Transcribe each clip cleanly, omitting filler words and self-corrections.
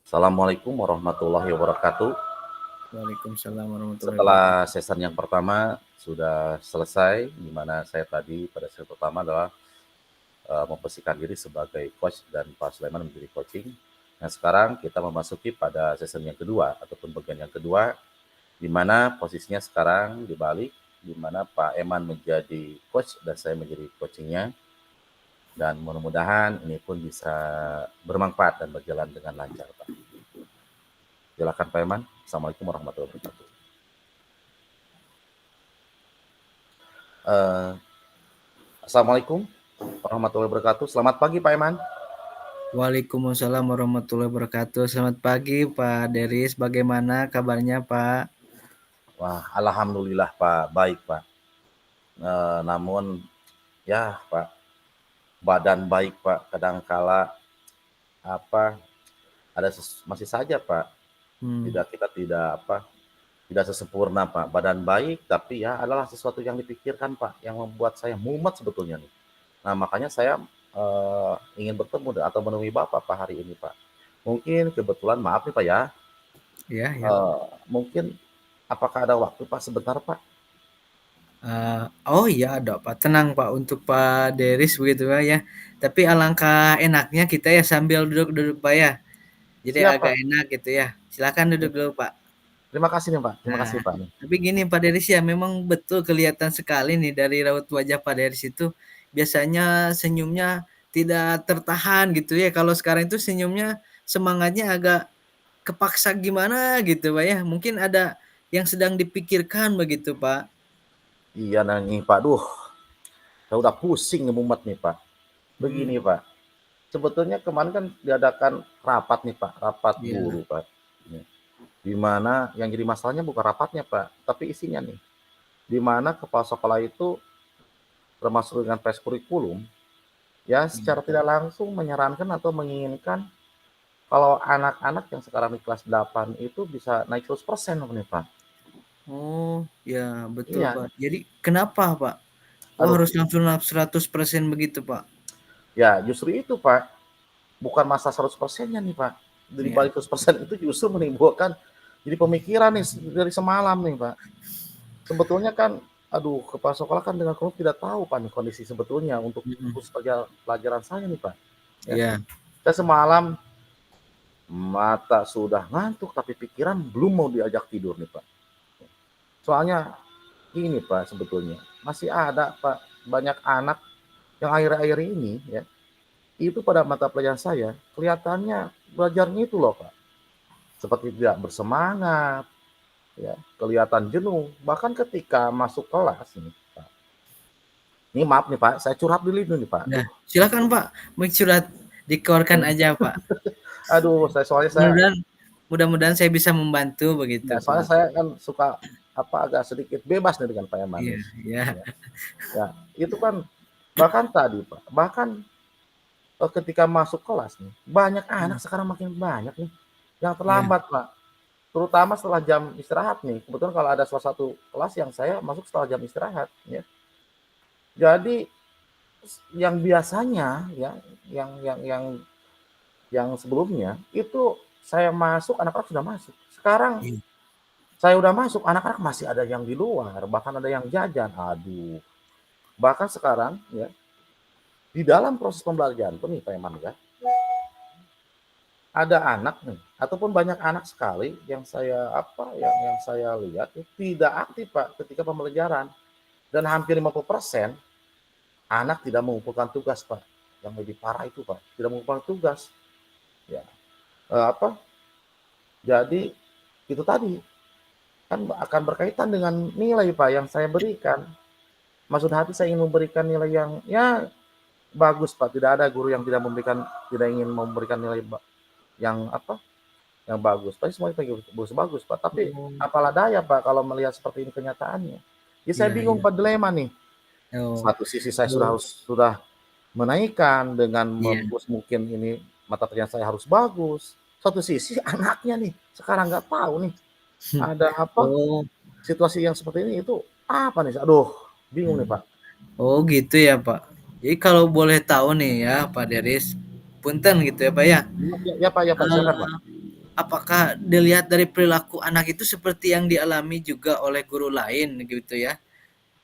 Assalamualaikum warahmatullahi wabarakatuh. Waalaikumsalam warahmatullahi Setelah wabarakatuh. season yang pertama sudah selesai, di mana saya tadi pada sesi pertama adalah memposisikan diri sebagai coach dan Pak Sulaiman menjadi coaching. Nah sekarang kita memasuki pada season yang kedua ataupun bagian yang kedua, di mana posisinya sekarang dibalik, di mana Pak Eman menjadi coach dan saya menjadi coachingnya. Dan mudah-mudahan ini pun bisa bermanfaat dan berjalan dengan lancar, Pak. Silakan Pak Eman. Assalamualaikum warahmatullahi wabarakatuh. Uh, Assalamualaikum warahmatullahi wabarakatuh. Selamat pagi Pak Eman. Waalaikumsalam warahmatullahi wabarakatuh. Selamat pagi Pak Deris. Bagaimana kabarnya Pak? Wah, alhamdulillah Pak, baik Pak. Namun ya Pak, badan baik Pak, kadangkala apa ada masih saja Pak. Kita tidak sesempurna Pak. Badan baik tapi ya adalah sesuatu yang dipikirkan Pak, yang membuat saya mumet sebetulnya nih. Nah makanya saya ingin bertemu atau menemui Bapak Pak hari ini Pak. Mungkin kebetulan maaf nih Pak ya. Ya, ya. Mungkin apakah ada waktu Pak sebentar Pak? Oh iya ada Pak. Tenang Pak untuk Pak Deris begitu Pak ya. Tapi alangkah enaknya kita ya sambil duduk-duduk Pak ya. Jadi Siap agak Pak. enak gitu ya. Silakan duduk dulu Pak. Terima kasih nih Pak. Terima kasih Nah, Pak. tapi gini Pak Deris ya, memang betul kelihatan sekali nih dari raut wajah Pak Deris itu biasanya senyumnya tidak tertahan gitu ya. Kalau sekarang itu senyumnya semangatnya agak kepaksa gimana gitu Pak ya. Mungkin ada yang sedang dipikirkan begitu Pak. Iya nih Pak. Duh, saya udah pusing nih mumet nih Pak. Begini Hmm, Pak. Sebetulnya kemarin kan diadakan rapat nih Pak, rapat iya. guru Pak. Di mana yang jadi masalahnya bukan rapatnya Pak, tapi isinya nih. Di mana kepala sekolah itu termasuk dengan pres kurikulum, ya secara Iya. tidak langsung menyarankan atau menginginkan kalau anak-anak yang sekarang di kelas 8 itu bisa naik 100% nih Pak. Oh, ya betul Iya, Pak. Jadi kenapa Pak? Oh aduh, harus langsung 100% begitu Pak? ya justru itu Pak, bukan masa 100%-nya nih Pak. Dari Iya. balik 100% itu justru menimbulkan jadi pemikiran nih dari semalam nih Pak. Sebetulnya kan, aduh, kepala sekolah kan dengan kamu tidak tahu Pak nih kondisi sebetulnya untuk Mm-mm. khusus pelajaran saya nih Pak. Ya, Iya. saya semalam mata sudah ngantuk tapi pikiran belum mau diajak tidur nih Pak. Soalnya ini Pak sebetulnya masih ada Pak banyak anak yang akhir-akhir ini ya itu pada mata pelajaran saya kelihatannya belajarnya itu loh Pak seperti tidak bersemangat ya kelihatan jenuh bahkan ketika masuk kelas ini Pak. Ini maaf nih Pak saya curhat dulu nih Pak. Nah, silakan Pak, mau curhat dikeluarkan aja Pak. Aduh saya Mudah-mudahan mudah-mudahan saya bisa membantu begitu, ya soalnya Pak. saya kan suka agak sedikit bebas nih dengan Pak Eman Iya, nih. iya. Ya, ya itu kan bahkan tadi Pak bahkan ketika masuk kelas nih, banyak anak Mmm, sekarang makin banyak nih yang iya, terlambat, Pak. Terutama setelah jam istirahat nih. Kebetulan kalau ada salah satu kelas yang saya masuk setelah jam istirahat, ya. Jadi yang biasanya ya, yang yang yang yang sebelumnya itu saya masuk, anak-anak sudah masuk. Sekarang iya, saya udah masuk, anak-anak masih ada yang di luar, bahkan ada yang jajan. Aduh. Bahkan sekarang ya, di dalam proses pembelajaran tuh nih Pak Eman ya, ada anak nih ataupun banyak anak sekali yang saya lihat tidak aktif Pak ketika pembelajaran dan hampir 50% anak tidak mengumpulkan tugas Pak. Yang lebih parah itu Pak, tidak mengumpulkan tugas. Ya, apa? Jadi itu tadi kan akan berkaitan dengan nilai Pak yang saya berikan. Maksud hati saya ingin memberikan nilai yang ya bagus Pak. Tidak ada guru yang tidak ingin memberikan nilai yang yang bagus. Pasti semuanya pengen bagus-bagus, Pak. Tapi oh, apalah daya, Pak, kalau melihat seperti ini kenyataannya. Ya saya iya, bingung, iya. Pak, dilema nih. Oh, Satu sisi saya oh, sudah menaikkan dengan iya. mungkin ini mata pelajaran saya harus bagus. Satu sisi anaknya nih sekarang nggak tahu nih ada Oh, situasi yang seperti ini itu apa nih? Aduh, bingung nih, mmm. Pak. Oh gitu ya, Pak. Jadi kalau boleh tahu nih ya, Pak Deris, punten gitu ya, Pak ya. Ya, ya Pak, ya Pak, silakan Eee, Pak. apakah dilihat dari perilaku anak itu seperti yang dialami juga oleh guru lain gitu ya,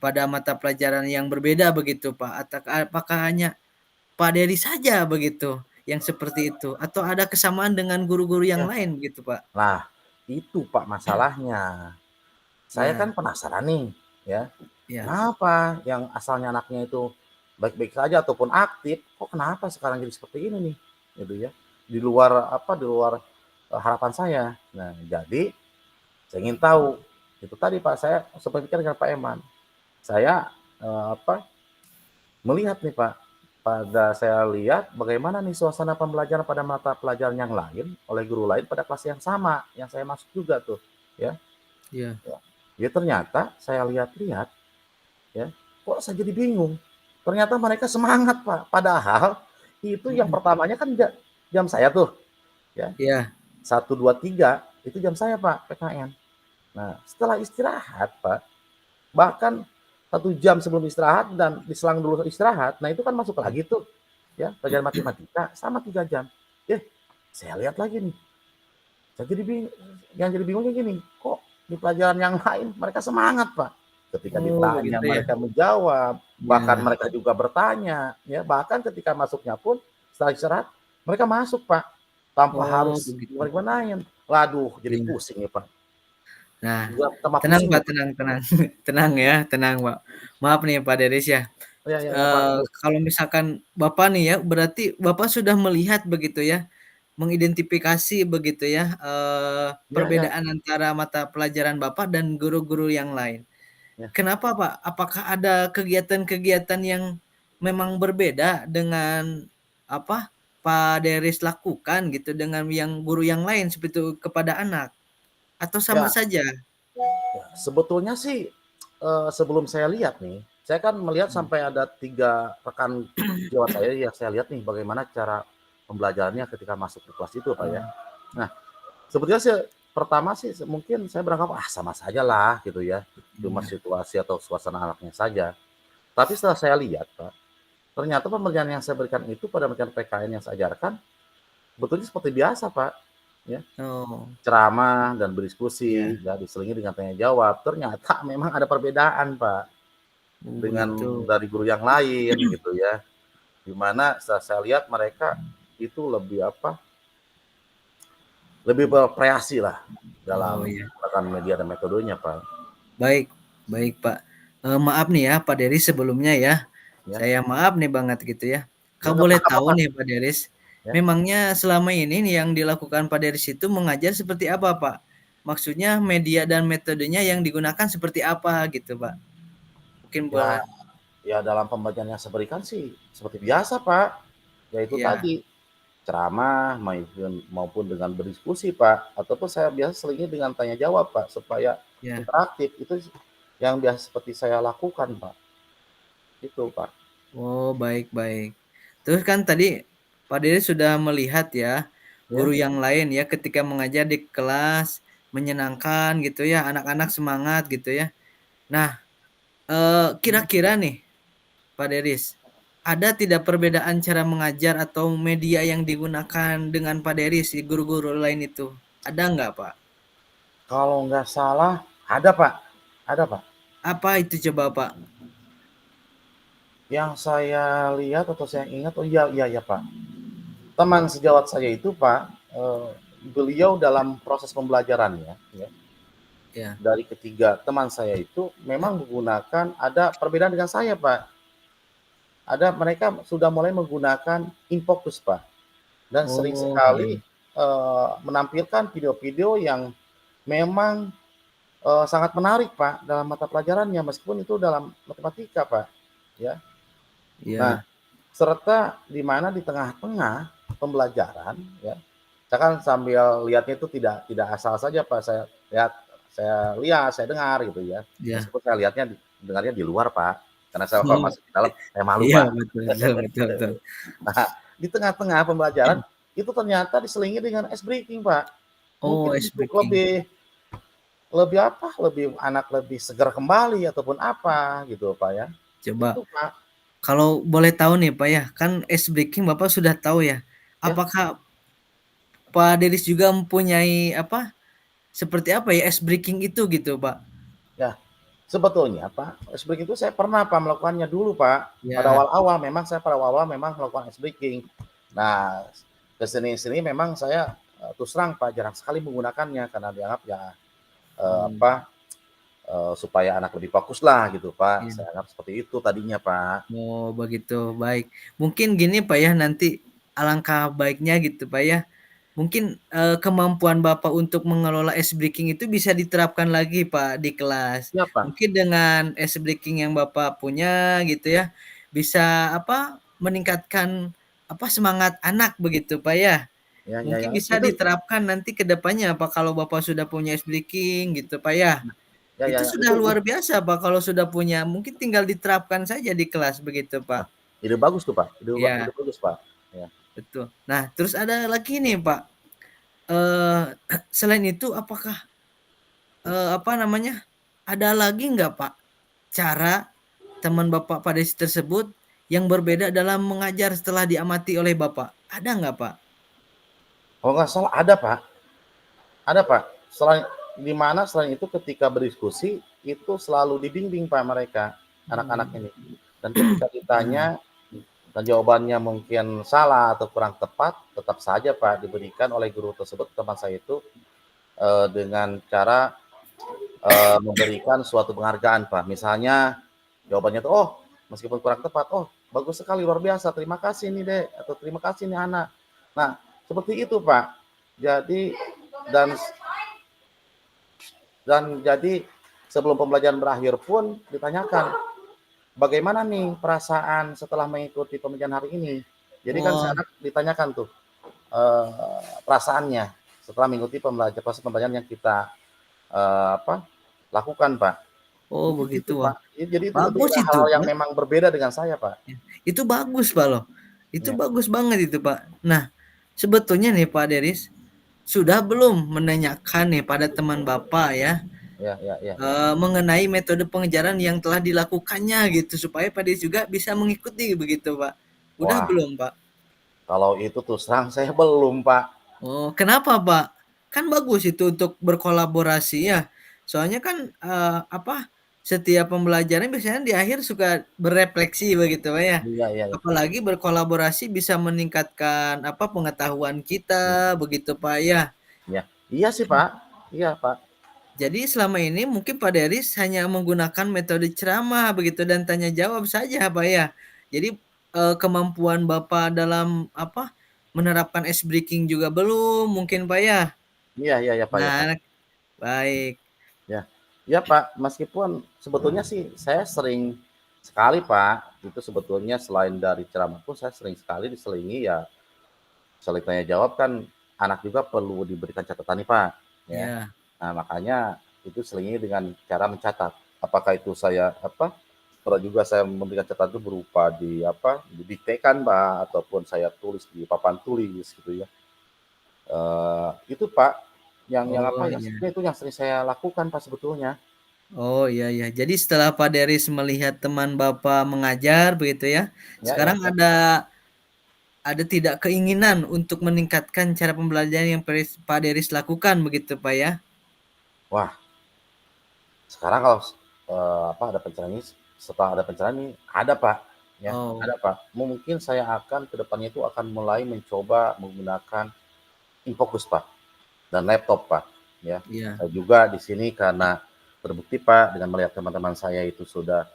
pada mata pelajaran yang berbeda begitu Pak? Apakah hanya Pak Dery saja begitu yang seperti itu? Atau ada kesamaan dengan guru-guru yang Ya. lain begitu Pak? Nah, itu Pak masalahnya. Saya kan Ya, penasaran nih, ya. ya. Kenapa yang asalnya anaknya itu baik-baik saja ataupun aktif, kok kenapa sekarang jadi seperti ini nih, gitu ya. Di luar apa, di luar harapan saya. Nah, jadi saya ingin tahu. Itu tadi Pak, saya sempat pikir dengan Pak Eman. Saya apa, melihat nih Pak, pada saya lihat bagaimana nih suasana pembelajaran pada mata pelajaran yang lain oleh guru lain pada kelas yang sama, yang saya masuk juga tuh, ya. Iya. Ya, ya ternyata saya lihat-lihat, ya, kok saya jadi bingung. Ternyata mereka semangat Pak, padahal itu yang Mhm. pertamanya kan jam saya tuh, ya. Iya. 1, 2, 3 itu jam saya Pak, PKN. Nah, setelah istirahat Pak, bahkan 1 jam sebelum istirahat dan diselang dulu istirahat, nah itu kan masuk Iya. lagi tuh, ya, pelajaran matematika sama 3 jam. Eh, saya lihat lagi nih, saya jadi bingung, yang jadi bingungnya gini, kok di pelajaran yang lain mereka semangat Pak. Ketika Oh ditanya begitu ya? mereka menjawab, bahkan Iya. mereka juga bertanya, ya, bahkan ketika masuknya pun setelah istirahat mereka masuk Pak, tanpa Oh harus begitu. gimana-gimanain. Waduh, jadi Iya. pusing nih Pak. Nah, Juga tambah tenang pusing Pak, nih Pak. tenang tenang. Tenang ya, tenang Pak. Maaf nih Pak Deris ya, Ya ya ya Pak, terus. kalau misalkan Bapak nih ya, berarti Bapak sudah melihat begitu ya, mengidentifikasi begitu ya, Ya ya perbedaan antara mata pelajaran Bapak dan guru-guru yang lain. ya. Kenapa Pak? Apakah ada kegiatan-kegiatan yang memang berbeda dengan apa, Pak Deris lakukan gitu dengan yang guru yang lain seperti itu kepada anak? Atau sama Ya, saja? sebetulnya sih, sebelum saya lihat nih, saya kan melihat Mmm. sampai ada 3 rekan sejawat saya yang saya lihat nih bagaimana cara pembelajarannya ketika masuk ke kelas itu, Pak, ya. Oh, Nah, sebetulnya sih pertama sih mungkin saya beranggapan, "Ah, sama sajalah," gitu ya, cuma iya. situasi atau suasana anaknya saja. Tapi setelah saya lihat, Pak, ternyata pembelajaran yang saya berikan itu pada pembelajaran PKN yang saya ajarkan, sebetulnya seperti biasa, Pak, ya. Oh, Ceramah dan iya. berdiskusi, ya diselingi dengan tanya jawab. Ternyata memang ada perbedaan, Pak, Oh, begitu. dengan dari guru yang lain gitu ya. Di mana setelah saya lihat mereka itu lebih apa, lebih berkreasi lah Oh, dalam iya. menggunakan media dan metodenya, Pak. Baik baik, Pak. Maaf nih ya, Pak Deris sebelumnya ya. Ya. Saya maaf nih banget gitu ya. Ya Kalau nggak boleh tahu apa-apa, nih Pak Deris, ya. memangnya selama ini nih yang dilakukan Pak Deris itu mengajar seperti apa, Pak? Maksudnya media dan metodenya yang digunakan seperti apa gitu, Pak? Mungkin Ya boleh. ya dalam pembelajaran yang saya berikan sih seperti biasa, Pak. Yaitu Iya tadi, ceramah maupun dengan berdiskusi, Pak, ataupun saya biasa selingi dengan tanya jawab, Pak, supaya iya. interaktif. Itu yang biasa seperti saya lakukan, Pak. Itu, Pak. Oh, baik baik. Terus kan tadi Pak Deris sudah melihat ya, guru Ya, yang lain ya ketika mengajar di kelas menyenangkan gitu ya, anak-anak semangat gitu ya. Nah, kira-kira nih Pak Deris, ada tidak perbedaan cara mengajar atau media yang digunakan dengan Pak Deris di guru-guru lain itu? Ada nggak, Pak? kalau nggak salah ada, Pak. Ada, Pak. Apa itu coba, Pak? Yang saya lihat atau saya ingat, oh iya iya iya, Pak. Teman sejawat saya itu, Pak, beliau dalam proses pembelajarannya, ya, Ya. dari ketiga teman saya itu memang menggunakan ada perbedaan dengan saya, Pak. Ada mereka sudah mulai menggunakan infocus, Pak. Dan sering Oh, sekali, iya. menampilkan video-video yang memang, sangat menarik, Pak, dalam mata pelajarannya, meskipun itu dalam matematika, Pak, ya. Nah, Iya. serta di mana di tengah-tengah pembelajaran, ya, saya kan sambil lihatnya itu tidak asal saja, Pak, saya dengar gitu ya, Iya. meskipun saya dengarnya di luar, Pak, karena saya kalau Oh, masuk ke dalam, saya malu, iya, Pak. betul betul betul betul. Nah, di tengah-tengah pembelajaran, itu ternyata diselingi dengan ice breaking, Pak. Oh, Mungkin ice untuk breaking. lebih lebih apa, lebih anak lebih segar kembali ataupun apa gitu, Pak, ya. Coba Itu, Pak, kalau boleh tahu nih, Pak, ya, kan ice breaking Bapak sudah tahu ya. ya. Apakah Pak Deris juga mempunyai apa, seperti apa ya, ice breaking itu gitu, Pak? Ya, sebetulnya Pak, ice breaking itu saya pernah Pak melakukannya dulu Pak. Pada Ya, awal-awal memang saya pada awal-awal memang melakukan ice breaking. Nah, kesini-sini memang saya terus terang Pak jarang sekali menggunakannya karena dianggap ya oh, apa supaya anak lebih fokus lah gitu Pak. iya. Saya anggap seperti itu tadinya Pak. Oh, begitu, baik. Mungkin gini Pak ya, nanti alangkah baiknya gitu Pak ya, mungkin, kemampuan Bapak untuk mengelola ice breaking itu bisa diterapkan lagi Pak di kelas. Iya Pak. Mungkin dengan ice breaking yang Bapak punya gitu ya, bisa apa, meningkatkan apa, semangat anak begitu Pak ya. Ya, ya, ya. Mungkin bisa Itu diterapkan nanti ke depannya Pak, kalau Bapak sudah punya ice breaking gitu Pak ya. ya, ya, Itu ya. sudah luar biasa Pak kalau sudah punya, mungkin tinggal diterapkan saja di kelas begitu Wah, Pak. ide bagus tuh Pak. Ide Iya, bagus Pak. Ya. betul. Nah, terus ada lagi nih Pak, eee, selain itu apakah, apa namanya, ada lagi nggak Pak, cara teman Bapak pada tersebut yang berbeda dalam mengajar setelah diamati oleh Bapak? Ada nggak Pak? Kalau nggak salah ada Pak. Ada Pak. Selain itu ketika berdiskusi itu selalu dibimbing Pak mereka anak-anak Oh, ini. Dan ketika iya. ditanya dan jawabannya mungkin salah atau kurang tepat, tetap saja Pak diberikan oleh guru tersebut teman saya itu dengan cara memberikan suatu penghargaan Pak. Misalnya jawabannya tuh, oh meskipun kurang tepat, oh bagus sekali luar biasa, terima kasih nih dek atau terima kasih nih anak. Nah seperti itu Pak. Jadi dan jadi sebelum pembelajaran berakhir pun ditanyakan bagaimana nih perasaan setelah mengikuti pembelajaran hari ini. Jadi kan si Oh anak ditanyakan tuh perasaannya setelah mengikuti proses pembelajaran yang kita lakukan Pak. oh Itu begitu, itu wah Pak. Jadi itu bagus itu hal yang Pak. memang berbeda dengan saya Pak. Ya, itu bagus Pak loh, itu Ya, bagus banget itu Pak. Nah, sebetulnya nih Pak Deris, sudah belum menanyakan nih pada teman Bapak ya, ya, ya, ya, ya. mengenai metode pengejaran yang telah dilakukannya gitu, supaya Pak Deris juga bisa mengikuti begitu Pak? Udah Wah, belum Pak? kalau itu terus terang saya belum Pak. Oh, kenapa Pak? Kan bagus itu untuk berkolaborasi ya. Soalnya kan, apa, setiap pembelajaran biasanya di akhir suka berefleksi begitu Pak ya. Iya, iya, iya. Apalagi berkolaborasi bisa meningkatkan, apa, pengetahuan kita begitu Pak ya. Iya, iya sih Pak. Iya Pak. Jadi selama ini mungkin Pak Deris hanya menggunakan metode ceramah begitu dan tanya jawab saja Pak ya. Jadi, kemampuan Bapak dalam, apa, menerapkan ice breaking juga belum mungkin Pak ya? Iya, iya, ya Pak, ya Pak. Nah, baik. Ya, ya Pak, meskipun sebetulnya sih saya sering sekali Pak, itu sebetulnya selain dari ceramah pun saya sering sekali diselingi ya, sering tanya jawab kan anak juga perlu diberikan catatan nih Pak, ya. Ya, Nah makanya itu selingi dengan cara mencatat. Apakah itu saya apa? Pernah juga saya memberikan catatan itu berupa di apa? Didiktekan Pak, ataupun saya tulis di papan tulis gitu ya. Itu Pak, yang apa? oh Yang iya. sebetulnya itu yang sering saya lakukan Pak sebetulnya. Oh iya iya. Jadi setelah Pak Deris melihat teman Bapak mengajar begitu ya, Ya, ya, sekarang ya. ada tidak keinginan untuk meningkatkan cara pembelajaran yang Pak Deris lakukan begitu Pak ya? Wah, sekarang kalau apa ada pencerahan ini, setelah ada pencerahan ini ada Pak, ya, Oh, ada Pak. Mungkin saya akan ke depannya itu akan mulai mencoba menggunakan infocus Pak dan laptop Pak, ya. iya. Saya juga di sini karena terbukti Pak dengan melihat teman-teman saya itu sudah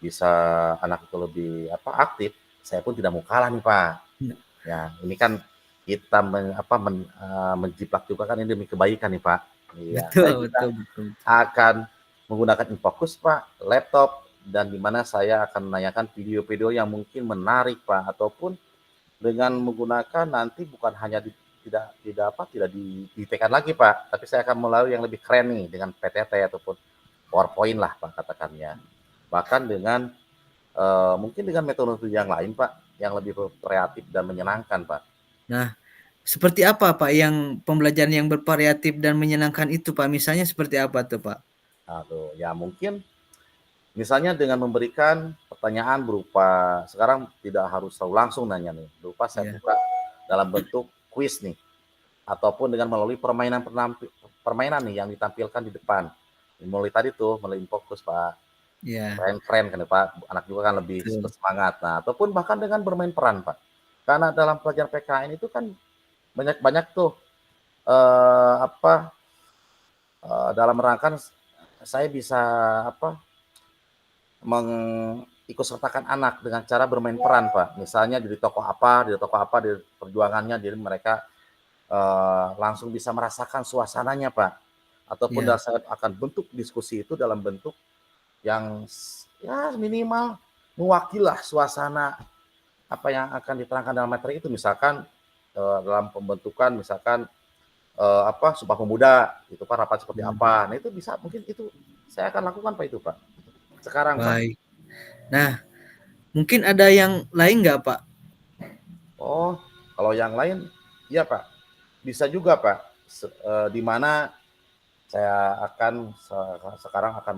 bisa anak itu lebih apa aktif, saya pun tidak mau kalah nih Pak. Iya, Ya, ini kan kita menjiplak juga kan ini demi kebaikan nih Pak. Iya, betul saya juga betul betul. akan menggunakan infocus Pak, laptop, dan di mana saya akan menanyakan video-video yang mungkin menarik Pak, ataupun dengan menggunakan nanti bukan hanya tidak tidak apa tidak didiktekan lagi Pak, tapi saya akan melalui yang lebih keren nih dengan PTT ataupun PowerPoint lah Pak katakannya. Bahkan dengan mungkin dengan metode yang lain Pak, yang lebih kreatif dan menyenangkan Pak. Nah, seperti apa Pak yang pembelajaran yang bervariatif dan menyenangkan itu Pak? Misalnya seperti apa tuh Pak? Aduh, ya mungkin misalnya dengan memberikan pertanyaan berupa sekarang tidak harus selalu langsung nanya nih, berupa saya Iya. buka dalam bentuk kuis nih. ataupun dengan melalui permainan nih yang ditampilkan di depan. Mulai tadi tuh, mulai fokus Pak, Iya, keren-keren kan ya Pak, anak juga kan lebih betul. bersemangat. Nah, ataupun bahkan dengan bermain peran Pak. Karena dalam pelajaran PKN itu kan banyak-banyak tuh apa dalam rangka saya bisa apa mengikut sertakan anak dengan cara bermain peran Pak. Misalnya di tokoh apa, di perjuangannya, jadi mereka langsung bisa merasakan suasananya Pak. Ataupun Iya, saya akan bentuk diskusi itu dalam bentuk yang ya minimal mewakilah suasana apa yang akan diterangkan dalam materi itu. Misalkan dalam pembentukan misalkan apa Sumpah Pemuda itu Pak rapat seperti mmm, apa. Nah itu bisa mungkin itu saya akan lakukan Pak itu Pak. Sekarang Pak. baik. Nah, mungkin ada yang lain nggak, Pak? Oh, kalau yang lain iya Pak. Bisa juga Pak. Di mana saya akan sekarang akan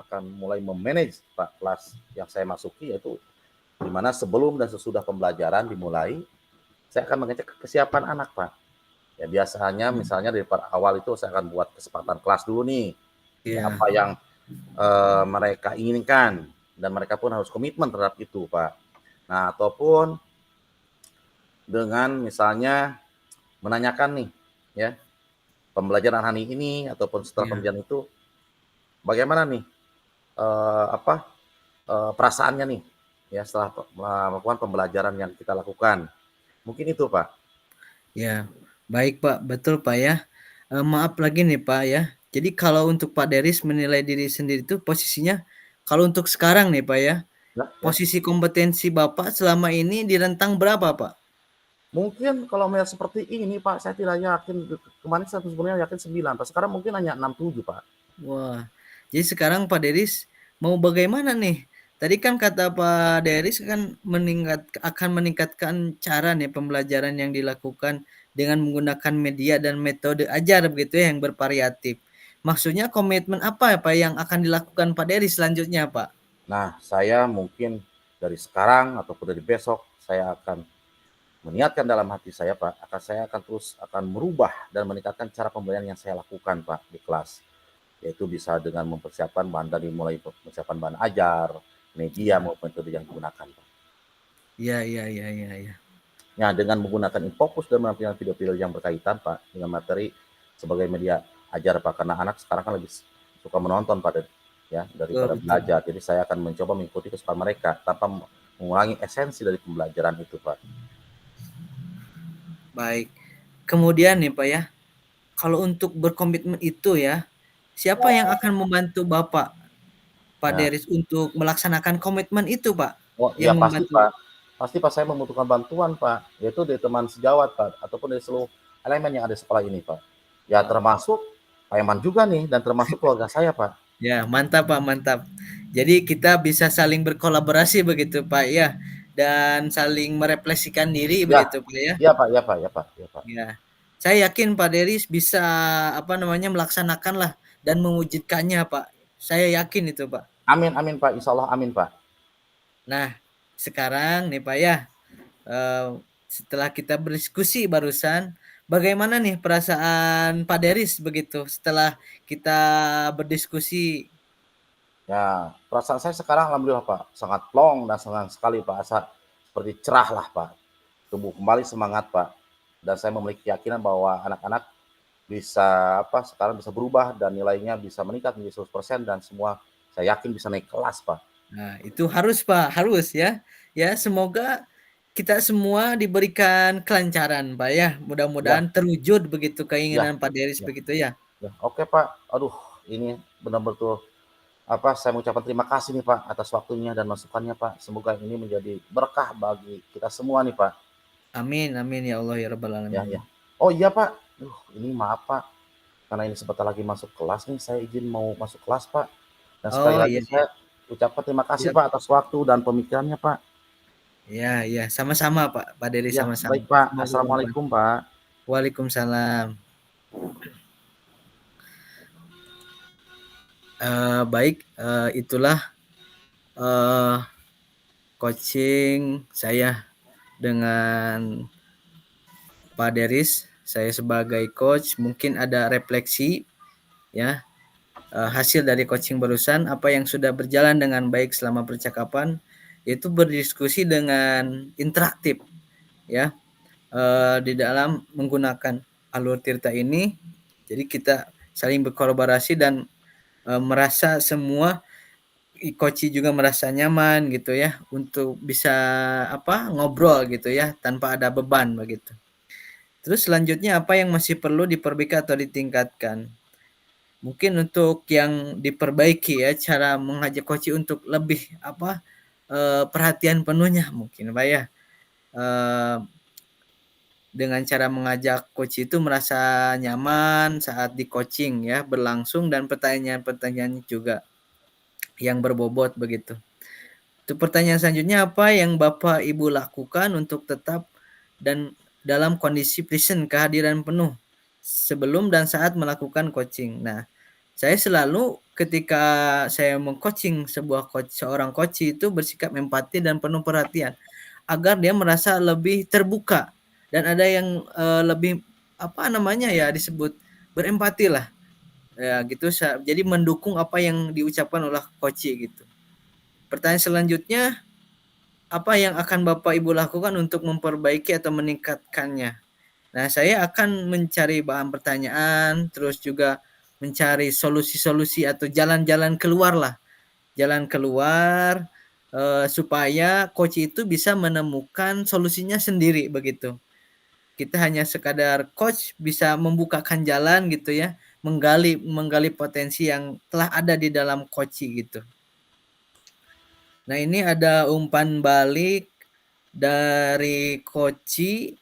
akan mulai memanage Pak kelas yang saya masuki yaitu di mana sebelum dan sesudah pembelajaran dimulai saya akan mengecek kesiapan anak Pak. Ya biasanya Mmm, misalnya dari awal itu saya akan buat kesepakatan kelas dulu nih. Ya, iya, apa yang mereka inginkan dan mereka pun harus komitmen terhadap itu Pak. Nah ataupun dengan misalnya menanyakan nih ya pembelajaran hari ini ataupun setelah iya. pembelajaran itu bagaimana nih apa perasaannya nih ya setelah melakukan pembelajaran yang kita lakukan. Mungkin itu Pak. Ya, baik Pak, betul Pak ya. Maaf lagi nih Pak ya, jadi kalau untuk Pak Deris menilai diri sendiri itu posisinya kalau untuk sekarang nih Pak ya, Ya, ya. posisi kompetensi Bapak selama ini di rentang berapa Pak? Mungkin kalau melihat seperti ini Pak, saya tidak yakin. Kemarin saya sebenarnya yakin 9 Pak. Sekarang mungkin hanya 6 7 Pak. Wah, jadi sekarang Pak Deris mau bagaimana nih? Tadi kan kata Pak Deris kan akan meningkatkan cara nih pembelajaran yang dilakukan dengan menggunakan media dan metode ajar begitu ya yang bervariatif. Maksudnya komitmen apa ya Pak yang akan dilakukan Pak Deris selanjutnya Pak? Nah, saya mungkin dari sekarang ataupun dari besok saya akan meniatkan dalam hati saya Pak, saya akan terus akan merubah dan meningkatkan cara pembelajaran yang saya lakukan Pak di kelas. Yaitu bisa dengan mempersiapkan bahan dari mulai persiapan bahan ajar, media Ya, maupun metode yang digunakan Pak. iya iya iya iya iya. Ya, dengan menggunakan infocus dan menampilkan video-video yang berkaitan Pak dengan materi sebagai media ajar Pak karena anak sekarang kan lebih suka menonton pada ya Betul daripada betul. belajar. Jadi saya akan mencoba mengikuti kesukaan mereka tanpa mengurangi esensi dari pembelajaran itu Pak. Baik. Kemudian nih Pak ya, kalau untuk berkomitmen itu ya, siapa yang akan membantu Bapak Pak Ya, Deris untuk melaksanakan komitmen itu, Pak, oh yang ya pasti membantu Pak. Pasti Pak saya membutuhkan bantuan Pak, yaitu dari teman sejawat Pak ataupun dari seluruh elemen yang ada di sekolah ini Pak. Ya wah, termasuk Pak Eman juga nih dan termasuk keluarga saya Pak. ya mantap, Pak, mantap. Jadi kita bisa saling berkolaborasi begitu, Pak, ya, dan saling merefleksikan diri Ya, begitu, Pak, ya. iya Pak, ya Pak, ya Pak, ya Pak. Ya, saya yakin Pak Deris bisa, apa namanya, melaksanakanlah dan mewujudkannya, Pak. Saya yakin itu, Pak. Amin amin Pak, insya Allah amin Pak. Nah, sekarang nih, Pak, ya, setelah kita berdiskusi barusan, bagaimana nih perasaan Pak Deris begitu setelah kita berdiskusi? Ya, perasaan saya sekarang alhamdulillah Pak, sangat plong dan senang sekali Pak, asa seperti cerah lah Pak, tumbuh kembali semangat Pak. Dan saya memiliki keyakinan bahwa anak-anak bisa sekarang bisa berubah dan nilainya bisa meningkat menjadi 100% dan semua saya yakin bisa naik kelas Pak. Nah, itu harus Pak, harus ya. Ya, semoga kita semua diberikan kelancaran Pak ya. Ya, Mudah-mudahan terwujud begitu ya, keinginan Pak Deris ya, begitu ya. ya. Oke Pak, aduh ini benar-benar saya mengucapkan terima kasih nih Pak atas waktunya dan masukannya Pak. Semoga ini menjadi berkah bagi kita semua nih Pak. Amin amin ya Allah ya rabbal Ya, alamin. ya. Oh iya Pak, ini maaf Pak, karena ini sebentar lagi masuk kelas nih, saya izin mau masuk kelas Pak. Dan sekali Oh, lagi iya iya. saya ucapkan terima kasih Siap. Pak atas waktu dan pemikirannya Pak. Iya iya, sama-sama Pak, Pak Deris Ya, sama-sama. baik Pak. Semoga bermanfaat. Assalamualaikum Pak. Waalaikumsalam. Baik, itulah, eee, coaching saya dengan Pak Deris. saya sebagai coach mungkin ada refleksi ya, hasil dari coaching barusan, apa yang sudah berjalan dengan baik selama percakapan, yaitu berdiskusi dengan interaktif ya, di dalam menggunakan alur Tirta ini. Jadi kita saling berkolaborasi dan merasa semua coach juga merasa nyaman gitu ya untuk bisa ngobrol gitu ya tanpa ada beban begitu. Terus selanjutnya apa yang masih perlu diperbaiki atau ditingkatkan? Mungkin untuk yang diperbaiki ya cara mengajak coach untuk lebih perhatian penuhnya mungkin Pak ya. Dengan cara mengajak coach itu merasa nyaman saat di coaching ya berlangsung dan pertanyaan-pertanyaan juga yang berbobot begitu. Untuk pertanyaan selanjutnya, apa yang Bapak Ibu lakukan untuk tetap dan dalam kondisi present kehadiran penuh sebelum dan saat melakukan coaching? Nah, saya selalu ketika saya meng-coaching seorang coach itu bersikap empati dan penuh perhatian agar dia merasa lebih terbuka dan ada yang lebih disebut berempati lah. Ya gitu jadi mendukung apa yang diucapkan oleh coach gitu. Pertanyaan selanjutnya, apa yang akan Bapak Ibu lakukan untuk memperbaiki atau meningkatkannya? Nah, saya akan mencari bahan pertanyaan, terus juga mencari solusi-solusi atau jalan-jalan keluar lah. Jalan keluar supaya coach itu bisa menemukan solusinya sendiri begitu. Kita hanya sekadar coach bisa membukakan jalan gitu ya, menggali potensi yang telah ada di dalam coach gitu. Nah, ini ada umpan balik dari Koci,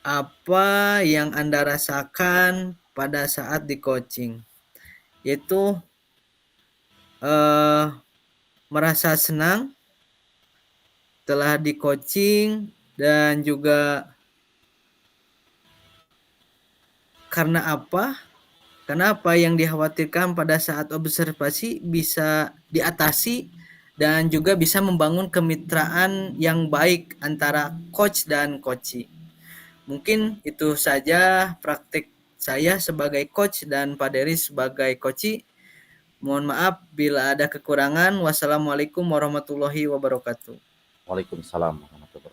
apa yang Anda rasakan pada saat di coaching? Yaitu merasa senang telah di coaching dan juga karena apa? Karena apa yang dikhawatirkan pada saat observasi bisa diatasi dan juga bisa membangun kemitraan yang baik antara coach dan coachee. Mungkin itu saja praktik saya sebagai coach dan Pak Dery sebagai coachee. Mohon maaf bila ada kekurangan. Wassalamualaikum warahmatullahi wabarakatuh. Waalaikumsalam warahmatullahi wabarakatuh.